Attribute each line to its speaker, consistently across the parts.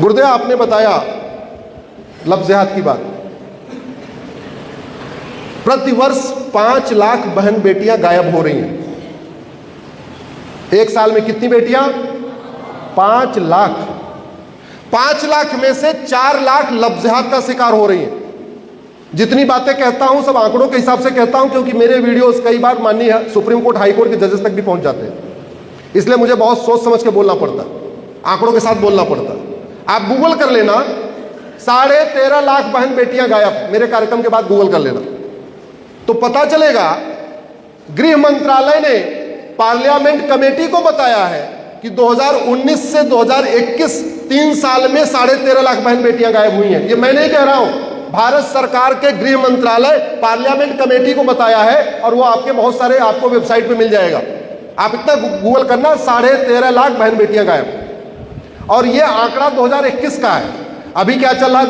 Speaker 1: गुरुदेव आपने बताया लफ्ज़ जिहाद की बात। प्रतिवर्ष 5 लाख बहन बेटियां गायब हो रही हैं। एक साल में कितनी बेटियां? 5 लाख। 5 लाख में से 4 लाख लफ्ज़ जिहाद का शिकार हो रही हैं। जितनी बातें कहता हूं सब आंकड़ों के हिसाब से कहता हूं, क्योंकि मेरे वीडियोस कई बार माननीय सुप्रीम कोर्ट, हाई कोर्ट के जजेस तक भी पहुंच जाते हैं, इसलिए मुझे बहुत सोच समझ के बोलना पड़ता है, आंकड़ों के साथ बोलना पड़ता है। आप गूगल कर लेना, 13.5 लाख बहन बेटियां गायब, मेरे कार्यक्रम के बाद गूगल कर लेना तो पता चलेगा। गृह मंत्रालय ने पार्लियामेंट कमेटी को बताया है कि 2019 से 2021 3 साल में 13.5 लाख बहन बेटियां गायब हुई हैं। ये मैं नहीं कह रहा हूं, भारत सरकार के गृह मंत्रालय पार्लियामेंट कमेटी को बताया है, और वो आपके बहुत सारे आपको वेबसाइट पे मिल जाएगा। आप इतना गूगल करना, 13.5 लाख बहन बेटियां गायब। और ये आंकड़ा 2021 का है। अभी क्या चल रहा है?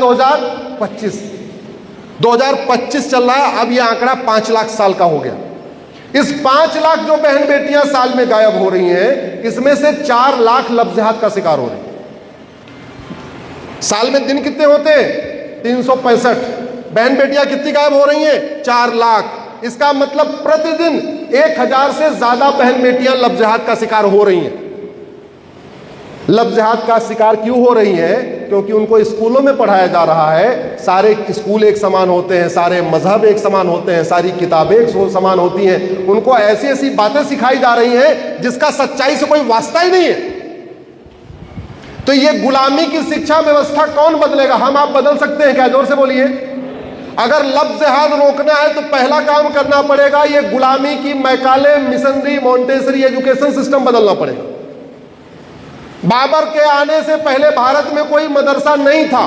Speaker 1: 2025 चल रहा है। अब ये आंकड़ा 5 लाख साल का हो गया। इस 5 लाख जो बहन बेटियां साल में गायब हो रही हैं, इसमें से 4 लाख लफ्ज़ जिहाद का शिकार हो रही हैं। साल में दिन कितने होते हैं? 365। बहन बेटियां कितनी गायब हो रही हैं? 4 लाख। इसका मतलब प्रतिदिन 1000 से ज्यादा बहन बेटियां लफ्ज़ जिहाद का शिकार हो रही हैं। लफ्ज़ जिहाद का शिकार क्यों हो रही है? क्योंकि उनको स्कूलों में पढ़ाया जा रहा है, सारे स्कूल एक समान होते हैं, सारे मजहब एक समान होते हैं, सारी किताबें एक समान होती हैं। उनको ऐसी ऐसी बातें सिखाई जा रही हैं जिसका सच्चाई से कोई वास्ता ही नहीं है। तो ये गुलामी की शिक्षा व्यवस्था कौन बदलेगा? हम आप बदल सकते हैं क्या? जोर से बोलिए। अगर लफ्ज़ जिहाद रोकना है तो पहला काम करना पड़ेगा, ये गुलामी की Macaulay, missionary, Montessori education system बदलना पड़ेगा। बाबर के आने से पहले भारत में कोई मदरसा नहीं था।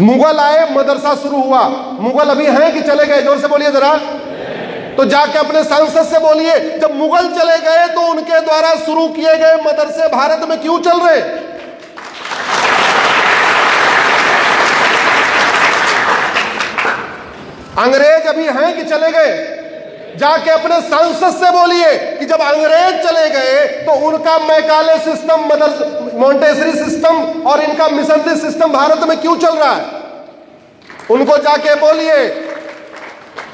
Speaker 1: मुगल आए, मदरसा शुरू हुआ। मुगल अभी हैं कि चले गए? जोर से बोलिए जरा। तो जाके अपने सांसद से बोलिए, जब मुगल चले गए तो उनके द्वारा शुरू किए गए मदरसे भारत में क्यों चल रहे? अंग्रेज अभी हैं कि चले गए? जाके अपने सांसद से बोलिए कि जब अंग्रेज चले गए तो उनका मैकाले सिस्टम, मॉन्टेसरी सिस्टम और इनका मिशनरी सिस्टम भारत में क्यों चल रहा है? उनको जाके बोलिए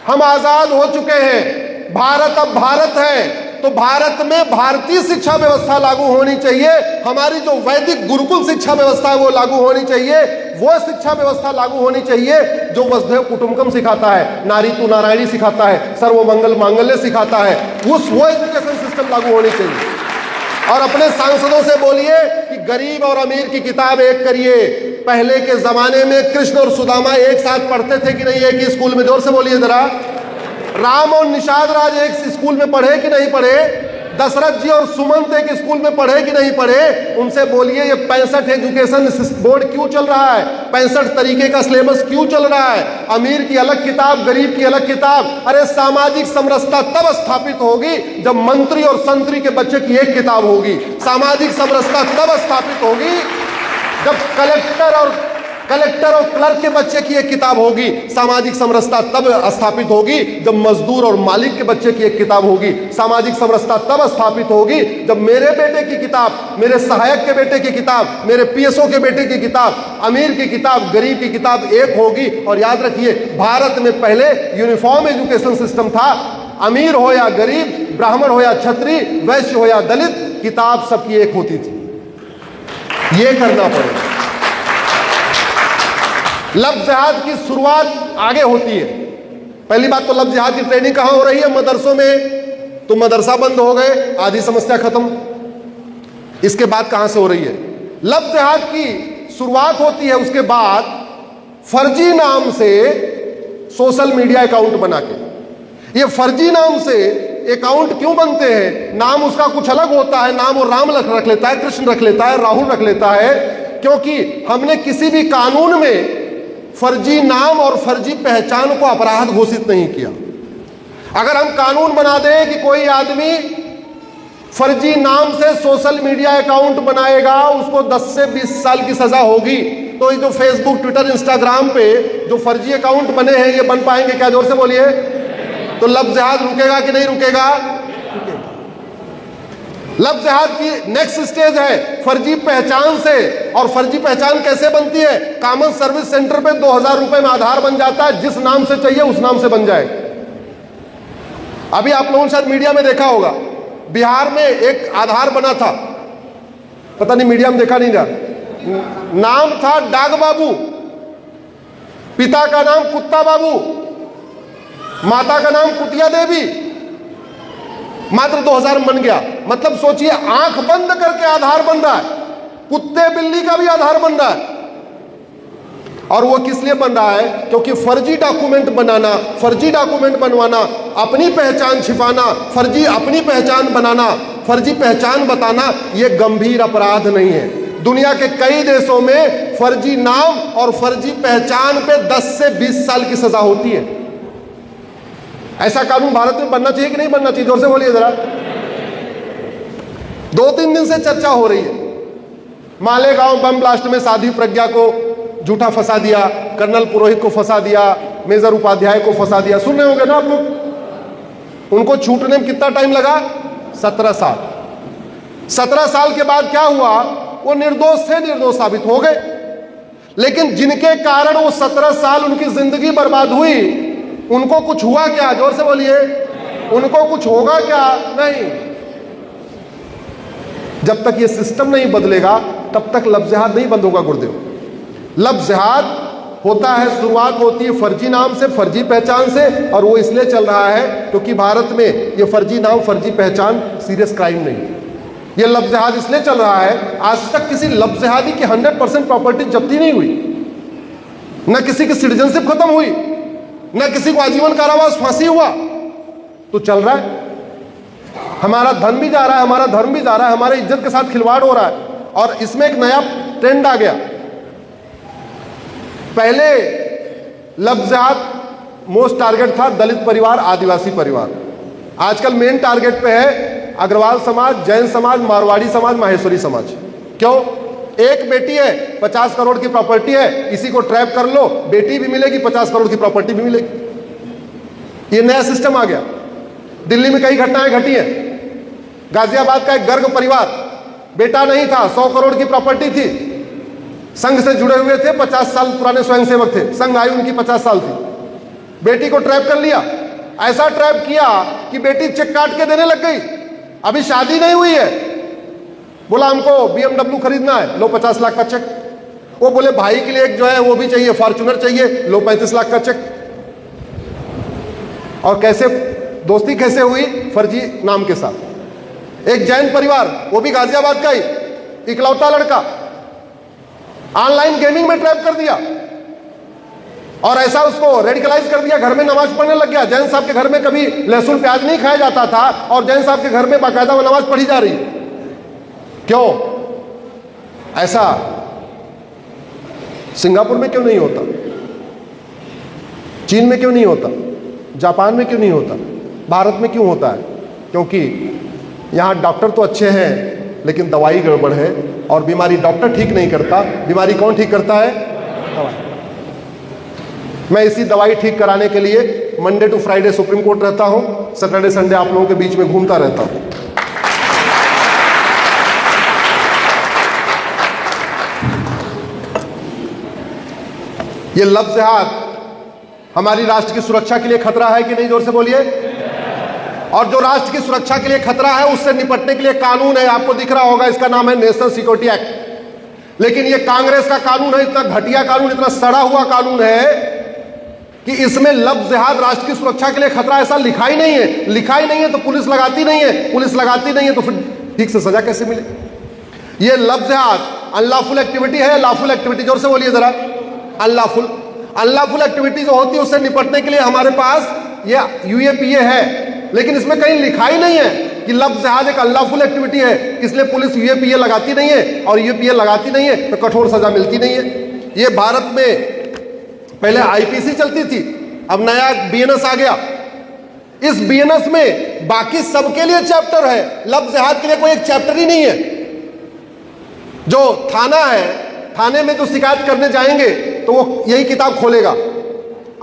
Speaker 1: हम आजाद हो चुके हैं, भारत अब भारत है, तो भारत में भारतीय शिक्षा व्यवस्था लागू होनी चाहिए। हमारी जो वैदिक गुरुकुल शिक्षा व्यवस्था है वो लागू होनी चाहिए। वो शिक्षा व्यवस्था लागू होनी चाहिए जो वसुधैव कुटुंबकम सिखाता है, नारी तू नारायणी सिखाता है, सर्वमंगल मांगल्य सिखाता है। वो एजुकेशन सिस्टम लागू होनी चाहिए। और अपने सांसदों से बोलिए कि गरीब और अमीर की किताब एक करिए। पहले के जमाने में कृष्ण और सुदामा एक साथ पढ़ते थे कि नहीं एक ही स्कूल में? जोर से बोलिए जरा। राम और निषाद राज एक स्कूल में पढ़े कि नहीं पढ़े? दशरथ जी और सुमंत एक स्कूल में पढ़े कि नहीं पढ़े? उनसे बोलिए ये 65 एजुकेशन बोर्ड क्यों चल रहा है? 65 तरीके का सिलेबस क्यों चल रहा है? अमीर की अलग किताब, गरीब की अलग किताब। अरे सामाजिक समरसता तब स्थापित होगी जब मंत्री और संतरी के बच्चे की एक किताब होगी। सामाजिक समरसता तब स्थापित होगी जब कलेक्टर और क्लर्क के बच्चे की एक किताब होगी। सामाजिक समरसता तब स्थापित होगी जब मजदूर और मालिक के बच्चे की एक किताब होगी। सामाजिक समरसता तब स्थापित होगी जब मेरे बेटे की किताब, मेरे सहायक के बेटे की किताब, मेरे पीएसओ के बेटे की किताब, अमीर की किताब, गरीब की किताब एक होगी। और याद रखिए, भारत में पहले यूनिफॉर्म एजुकेशन सिस्टम था। अमीर हो या गरीब, ब्राह्मण हो या क्षत्रिय, वैश्य हो या दलित, किताब सबकी एक होती थी। ये करना पड़ेगा। लफ्ज़ जिहाद की शुरुआत आगे होती है। पहली बात तो लफ्ज़ जिहाद की ट्रेनिंग कहाँ हो रही है? मदरसों में। तो मदरसा बंद हो गए, आधी समस्या खत्म। इसके बाद कहाँ से हो रही है? लफ्ज़ जिहाद की शुरुआत होती है उसके बाद फर्जी नाम से सोशल मीडिया अकाउंट बना के। ये फर्जी नाम से अकाउंट क्यों बनते हैं? नाम उसका कुछ अलग होता है। नाम वो राम रख लेता है, कृष्ण रख लेता है, राहुल रख लेता है, क्योंकि हमने किसी भी कानून में फर्जी नाम और फर्जी पहचान को अपराध घोषित नहीं किया। अगर हम कानून बना दें कि कोई आदमी फर्जी नाम से सोशल मीडिया अकाउंट बनाएगा, उसको 10 से 20 साल की सजा होगी, तो ये जो फेसबुक, ट्विटर, इंस्टाग्राम पे जो फर्जी अकाउंट बने हैं ये बन पाएंगे क्या? जोर से बोलिए। तो लफ्ज़ जिहाद रुकेगा कि नहीं रुकेगा? लव जिहाद की नेक्स्ट स्टेज है फर्जी पहचान से। और फर्जी पहचान कैसे बनती है? कॉमन सर्विस सेंटर पे 2000 रुपए में आधार बन जाता है, जिस नाम से चाहिए उस नाम से बन जाए। अभी आप लोगों ने शायद मीडिया में देखा होगा, बिहार में एक आधार बना था, पता नहीं मीडिया में देखा नहीं जा, नाम था डाग बाबू, पिता का नाम कुत्ता बाबू, माता का नाम कुतिया देवी, मात्र 2000 बन गया। मतलब सोचिए, आंख बंद करके आधार बन रहा है, कुत्ते बिल्ली का भी आधार बन रहा है। और वो किस लिए बन रहा है? क्योंकि फर्जी डॉक्यूमेंट बनाना, फर्जी डॉक्यूमेंट बनवाना, अपनी पहचान छिपाना, फर्जी अपनी पहचान बनाना, फर्जी पहचान बताना, ये गंभीर अपराध नहीं है। दुनिया के कई देशों में फर्जी नाम और फर्जी पहचान पे 10 से 20 साल की सजा होती है। ऐसा कानून भारत में बनना चाहिए कि नहीं बनना चाहिए? जोर से बोलिए जरा। 2-3 दिन से चर्चा हो रही है। मालेगांव बम ब्लास्ट में साध्वी प्रज्ञा को झूठा फंसा दिया, कर्नल पुरोहित को फंसा दिया, मेजर उपाध्याय को फंसा दिया। सुन रहे होंगे ना आप लोग? उनको छूटने में कितना टाइम लगा? 17 साल। 17 साल के बाद क्या हुआ? वो निर्दोष थे, निर्दोष साबित हो गए। लेकिन जिनके कारण वो 17 साल उनकी जिंदगी बर्बाद हुई, उनको कुछ हुआ क्या? जोर से बोलिए, उनको कुछ होगा क्या? नहीं। जब तक ये सिस्टम नहीं बदलेगा तब तक लव जिहाद नहीं बंद होगा गुरुदेव। लव जिहाद होता है, शुरुआत होती है फर्जी नाम से, फर्जी पहचान से, और वो इसलिए चल रहा है क्योंकि भारत में ये फर्जी नाम, फर्जी पहचान सीरियस क्राइम नहीं है। ये लव जिहाद इसलिए चल रहा है, आज तक किसी लव जिहादी की 100% प्रॉपर्टी जब्ती नहीं हुई, न किसी की सिटीजनशिप खत्म हुई, न किसी को आजीवन कारावास फांसी हुआ। तो चल रहा है, हमारा धन भी जा रहा है, हमारा धर्म भी जा रहा है, हमारे इज्जत के साथ खिलवाड़ हो रहा है। और इसमें एक नया ट्रेंड आ गया। पहले लव जिहाद मोस्ट टारगेट था दलित परिवार, आदिवासी परिवार। आजकल मेन टारगेट पे है अग्रवाल समाज, जैन समाज, मारवाड़ी समाज, माहेश्वरी समाज। क्यों? एक बेटी है, 50 करोड़ की प्रॉपर्टी है, इसी को ट्रैप कर लो, बेटी भी मिलेगी, 50 करोड़ की प्रॉपर्टी भी मिलेगी। ये नया सिस्टम आ गया। दिल्ली में कई घटनाएं घटी हैं। गाजियाबाद का एक गर्ग परिवार, बेटा नहीं था, 100 करोड़ की प्रॉपर्टी थी, संघ से जुड़े हुए थे, 50 साल पुराने स्वयंसेवक थे, संघ आयु उनकी 50 साल थी। बेटी को ट्रैप कर लिया, ऐसा ट्रैप किया कि बेटी चेक काट के देने लग गई। अभी शादी नहीं हुई है, बोला हमको BMW खरीदना है, लो 50 लाख का चेक। वो बोले भाई के लिए एक जो है वो भी चाहिए, फॉर्च्यूनर चाहिए, लो 35 लाख का चेक। और कैसे दोस्ती कैसे हुई? फर्जी नाम के साथ। एक जैन परिवार, वो भी गाजियाबाद का ही, इकलौता लड़का, ऑनलाइन गेमिंग में ट्रैप कर दिया और ऐसा उसको रेडिकलाइज कर दिया, घर में नमाज पढ़ने लग गया। जैन साहब के घर में कभी लहसुन प्याज नहीं खाया जाता था और जैन साहब के घर में बाकायदा वो नमाज पढ़ी जा रही। क्यों? ऐसा सिंगापुर में क्यों नहीं होता? चीन में क्यों नहीं होता? जापान में क्यों नहीं होता? भारत में क्यों होता है? क्योंकि यहां डॉक्टर तो अच्छे हैं लेकिन दवाई गड़बड़ है, और बीमारी डॉक्टर ठीक नहीं करता, बीमारी कौन ठीक करता है? दवाई। मैं इसी दवाई ठीक कराने के लिए Monday to Friday Supreme Court रहता हूं, सैटरडे संडे आप लोगों के बीच में घूमता रहता हूं। ये लव जिहाद हमारी राष्ट्र की सुरक्षा के लिए खतरा है कि नहीं? जोर से बोलिए। और जो राष्ट्र की सुरक्षा के लिए खतरा है उससे निपटने के लिए कानून है, आपको दिख रहा होगा, इसका नाम है नेशनल सिक्योरिटी एक्ट। लेकिन ये कांग्रेस का कानून है, इतना घटिया कानून, इतना सड़ा हुआ कानून है कि इसमें लव जिहाद राष्ट्र की सुरक्षा के लिए खतरा ऐसा लिखा ही नहीं है। लिखा ही नहीं है तो पुलिस लगाती नहीं है, पुलिस लगाती नहीं है तो फिर ठीक से सजा कैसे मिले? ये लव जिहाद अनलॉफुल एक्टिविटी है, लॉफुल एक्टिविटी? जोर से बोलिए जरा। अनलॉफुल। अनलॉफुल एक्टिविटी जो होती है उससे निपटने के लिए हमारे पास ये UAPA है, लेकिन इसमें कहीं लिखा ही नहीं है कि लव जिहाद एक अनलॉफुल एक्टिविटी है, इसलिए पुलिस UAPA लगाती नहीं है, और UAPA लगाती नहीं है तो कठोर सजा मिलती नहीं है। ये भारत में पहले IPC चलती थी, अब नया BNS आ गया। इस BNS में बाकी सबके लिए चैप्टर है, लव जिहाद के लिए कोई एक चैप्टर ही नहीं है। जो थाना है, थाने में जो शिकायत करने जाएंगे तो वो यही किताब खोलेगा,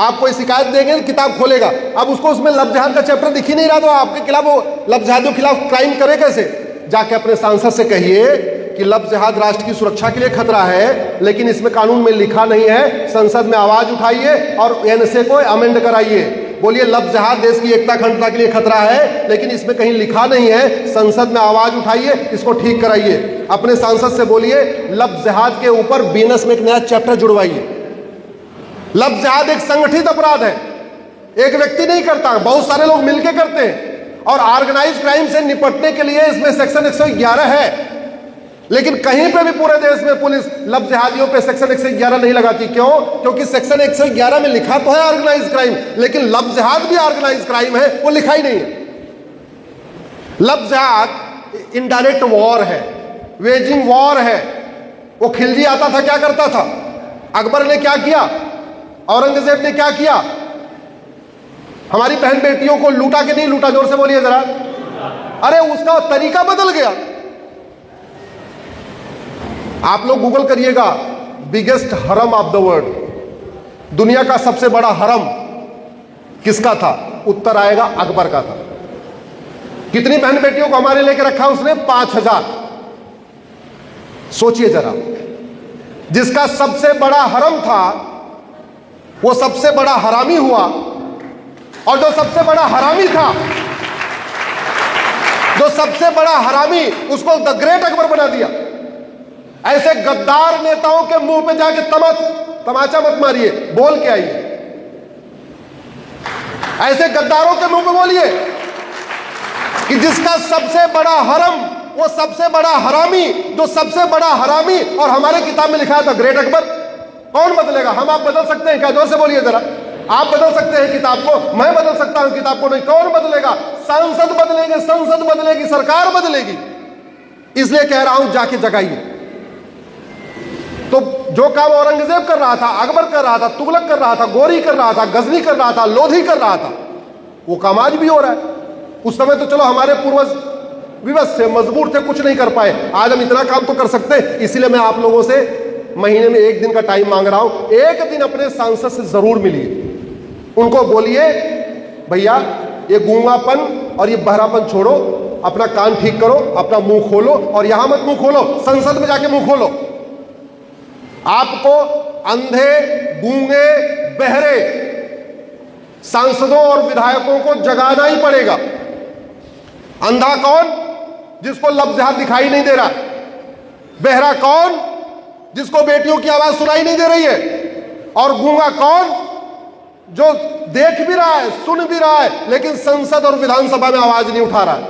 Speaker 1: आप कोई शिकायत देंगे किताब खोलेगा। अब उसको उसमें लव जिहाद का चैप्टर दिख ही नहीं रहा, तो आपके खिलाफ वो लव जिहादियों के खिलाफ क्राइम करे कैसे? जाके अपने सांसद से कहिए कि लफ्ज़ जिहाद राष्ट्र की सुरक्षा के लिए खतरा है, लेकिन इसमें कानून में लिखा नहीं है। संसद में आवाज उठाइए और एनएसए को अमेंड कराइए। बोलिए लफ्ज़ जिहाद देश की एकता अखंडता के लिए खतरा है, लेकिन इसमें कहीं लिखा नहीं है। संसद में आवाज उठाइए, इसको ठीक कराइए। अपने सांसद से बोलिए लफ्ज़ जिहाद के ऊपर बीएनएस में एक नया चैप्टर जुड़वाइए। लफ्ज़ जिहाद एक संगठित अपराध है, एक व्यक्ति नहीं करता, बहुत सारे लोग मिलकर करते हैं। और ऑर्गेनाइज क्राइम से निपटने के लिए इसमें सेक्शन 111 है, लेकिन कहीं पे भी पूरे देश में पुलिस लफ्ज़ जिहादियों पे सेक्शन 111 नहीं लगाती। क्यों? क्योंकि सेक्शन 111 में लिखा तो है ऑर्गेनाइज क्राइम, लेकिन लफ्ज़ जिहाद भी ऑर्गेनाइज क्राइम है, वो लिखा ही नहीं है। लफ्ज़ जिहाद इनडायरेक्ट वॉर है, वेजिंग वॉर है। वो खिलजी आता था, क्या करता था? अकबर ने क्या किया, औरंगजेब ने क्या किया? हमारी बहन बेटियों को लूटा कि नहीं लूटा? जोर से बोलिए जरा। अरे उसका तरीका बदल गया। आप लोग गूगल करिएगा, बिगेस्ट हरम ऑफ द वर्ल्ड, दुनिया का सबसे बड़ा हरम किसका था? उत्तर आएगा अकबर का था। कितनी बहन बेटियों को हमारे लेके रखा उसने? 5000। सोचिए जरा, जिसका सबसे बड़ा हरम था वो सबसे बड़ा हरामी हुआ, और जो सबसे बड़ा हरामी था, जो सबसे बड़ा हरामी, उसको द ग्रेट अकबर बना दिया। ऐसे गद्दार नेताओं के मुंह पे जाके तमाचा मत मारिए, बोल के आइए। ऐसे गद्दारों के मुंह पे बोलिए कि जिसका सबसे बड़ा हरम, वो सबसे बड़ा हरामी, जो सबसे बड़ा हरामी, और हमारे किताब में लिखा था ग्रेट अकबर। कौन बदलेगा? हम आप बदल सकते हैं क्या? जोर से बोलिए जरा। आप बदल सकते हैं किताब को, मैं बदल सकता हूं किताब को नहीं। कौन बदलेगा? सांसद बदलेंगे, संसद बदलेगी, सरकार बदलेगी। इसलिए कह रहा हूं जाके जगाइए। तो जो काम औरंगजेब कर रहा था, अकबर कर रहा था, तुगलक कर रहा था, गोरी कर रहा था, गजनी कर रहा था, लोधी कर रहा था, वो काम आज भी हो रहा है। उस समय तो चलो हमारे पूर्वज विवश थे, मजबूर थे, कुछ नहीं कर पाए। आज हम इतना काम तो कर सकते हैं। इसलिए मैं आप लोगों से महीने में 1 दिन का टाइम मांग रहा हूं। 1 दिन अपने सांसद से जरूर मिलिए, उनको बोलिए भैया ये गूंगापन और ये बहरापन छोड़ो, अपना कान ठीक करो, अपना मुंह खोलो, और यहां मत मुंह खोलो, संसद में जाके मुंह खोलो। आपको अंधे, गूंगे, बहरे सांसदों और विधायकों को जगाना ही पड़ेगा। अंधा कौन? जिसको लफ्ज़ जिहाद दिखाई नहीं दे रहा। बहरा कौन? जिसको बेटियों की आवाज सुनाई नहीं दे रही है। और गूंगा कौन? जो देख भी रहा है, सुन भी रहा है, लेकिन संसद और विधानसभा में आवाज नहीं उठा रहा है।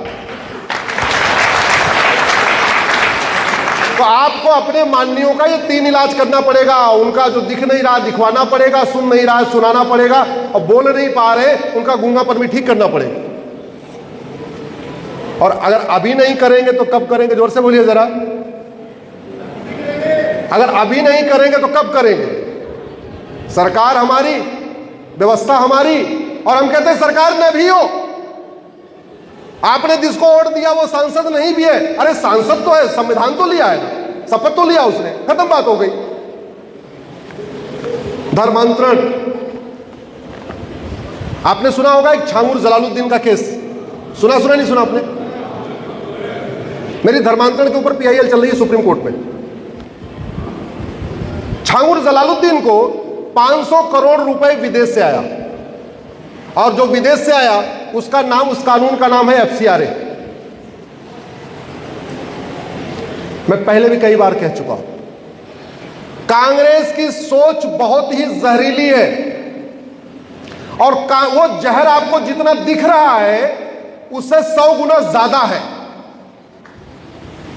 Speaker 1: तो आपको अपने माननीयों का ये 3 इलाज करना पड़ेगा। उनका जो दिख नहीं रहा दिखवाना पड़ेगा, सुन नहीं रहा सुनाना पड़ेगा, और बोल नहीं पा रहे उनका गूंगापन भी ठीक करना पड़ेगा। और अगर अभी नहीं करेंगे तो कब करेंगे? जोर से बोलिए जरा। अगर अभी नहीं करेंगे तो कब करेंगे? सरकार हमारी, व्यवस्था हमारी, और हम कहते हैं सरकार ने भी हो। आपने जिसको वोट दिया वो सांसद नहीं भी है। अरे सांसद तो है, संविधान तो लिया है, शपथ तो लिया उसने, खत्म बात हो गई। धर्मांतरण, आपने सुना होगा एक छांगुर जलालुद्दीन का केस, सुना नहीं सुना आपने? मेरी धर्मांतरण के ऊपर पीआईएल चल रही है सुप्रीम कोर्ट में। छांगुर जलालुद्दीन को 500 करोड़ रुपए विदेश से आया, और जो विदेश से आया उसका नाम, उस कानून का नाम है एफसीआरए। मैं पहले भी कई बार कह चुका हूं, कांग्रेस की सोच बहुत ही जहरीली है, और वो जहर आपको जितना दिख रहा है उससे 100 गुना ज्यादा है।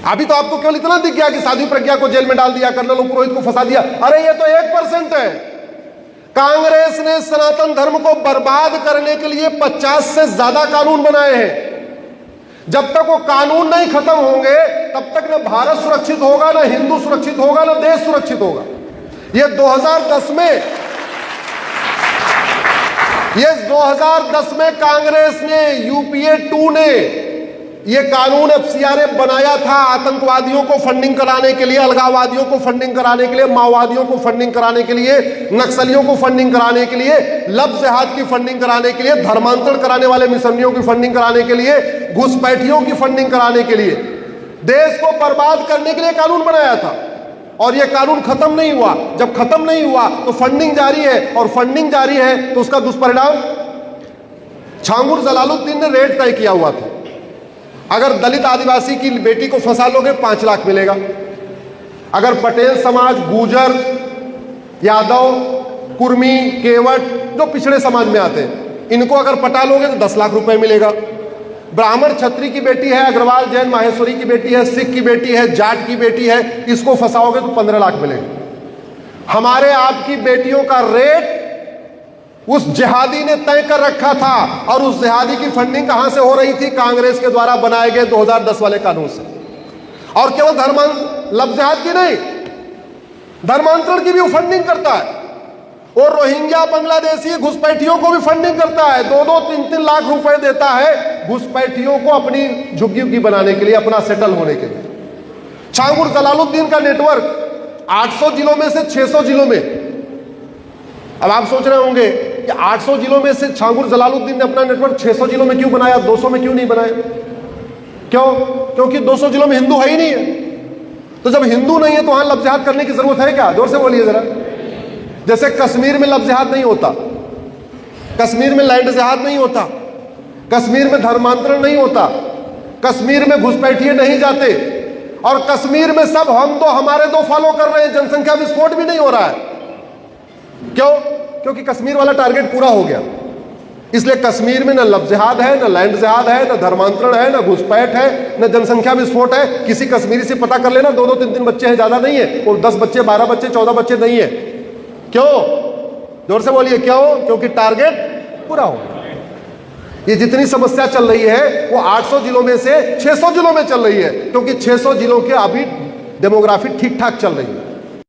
Speaker 1: अभी तो आपको केवल इतना दिख गया कि साध्वी प्रज्ञा को जेल में डाल दिया, कर्नल पुरोहित को फंसा दिया। अरे ये तो 1% है। कांग्रेस ने सनातन धर्म को बर्बाद करने के लिए 50 से ज्यादा कानून बनाए हैं। जब तक वो कानून नहीं खत्म होंगे तब तक न भारत सुरक्षित होगा, न हिंदू सुरक्षित होगा, न देश सुरक्षित होगा। ये 2010 में कांग्रेस ने, यूपीए 2 ने ये कानून एफसीआरए बनाया था, आतंकवादियों को फंडिंग कराने के लिए, अलगाववादियों को फंडिंग कराने के लिए, माओवादियों को फंडिंग कराने के लिए, नक्सलियों को फंडिंग कराने के लिए, लफ्ज़ जिहाद की फंडिंग कराने के लिए, धर्मांतरण कराने वाले मिशनरियों की फंडिंग कराने के लिए, घुसपैठियों की फंडिंग कराने के लिए। देश को बर्बाद करने के लिए कानून बनाया था और यह कानून खत्म नहीं हुआ। जब खत्म नहीं हुआ तो फंडिंग जारी है, और फंडिंग जारी है तो उसका दुष्परिणाम, छांगुर जलालुद्दीन ने रेट तय किया हुआ था, अगर दलित आदिवासी की बेटी को फंसा लोगे 5 लाख मिलेगा, अगर पटेल समाज, गुर्जर, यादव, कुर्मी, केवट, जो पिछड़े समाज में आते हैं, इनको अगर पटा लोगे तो 10 लाख रुपए मिलेगा। ब्राह्मण क्षत्रिय की बेटी है, अग्रवाल जैन माहेश्वरी की बेटी है, सिख की बेटी है, जाट की बेटी है, इसको फंसाओगे तो 15 लाख मिलेगा। हमारे आपकी बेटियों का रेट उस जिहादी ने तय कर रखा था, और उस जिहादी की फंडिंग कहां से हो रही थी? कांग्रेस के द्वारा बनाए गए 2010 वाले कानून से। और केवल लफ्ज़ जिहाद की नहीं, धर्मांतरण की भी वो फंडिंग करता है, और रोहिंग्या बांग्लादेशी घुसपैठियों को भी फंडिंग करता है। 2-2, 3-3 लाख रुपए देता है घुसपैठियों को अपनी झुग्गी बनाने के लिए, अपना सेटल होने के लिए। छांगुर जलालुद्दीन का नेटवर्क 800 जिलों में से 600 जिलों में, अब आप सोच रहे होंगे कि 800 जिलों में से छांगुर जलालुद्दीन ने अपना नेटवर्क 600 जिलों में क्यों बनाया, 200 में क्यों नहीं बनाया? क्यों? क्योंकि 200 जिलों में हिंदू है ही नहीं है। तो जब हिंदू नहीं है तो वहां लफ्ज़ जिहाद करने की जरूरत है क्या? जोर से बोलिए जरा। जैसे कश्मीर में लफ्ज़ जिहाद नहीं होता, कश्मीर में लैंड जिहाद नहीं होता, कश्मीर में धर्मांतरण नहीं होता, कश्मीर में घुसपैठिए नहीं जाते, और कश्मीर में सब हम दो हमारे दो फॉलो कर रहे हैं, जनसंख्या विस्फोट भी नहीं हो रहा है। क्यों? क्योंकि कश्मीर वाला टारगेट पूरा हो गया। इसलिए कश्मीर में न लफ्ज़ जिहाद है, न लैंड जिहाद है, न धर्मांतरण है, न घुसपैठ है, न जनसंख्या विस्फोट है। किसी कश्मीरी से पता कर लेना, 2-2, 3-3 बच्चे हैं, ज्यादा नहीं है, और 10 बच्चे, 12 बच्चे, 14 बच्चे नहीं है। क्यों? जोर से बोलिए क्यों? क्योंकि टारगेट पूरा हो गया। ये जितनी समस्या चल रही है वो 800 जिलों में से 600 जिलों में चल रही है, क्योंकि 600 जिलों के अभी डेमोग्राफी ठीक ठाक चल रही है।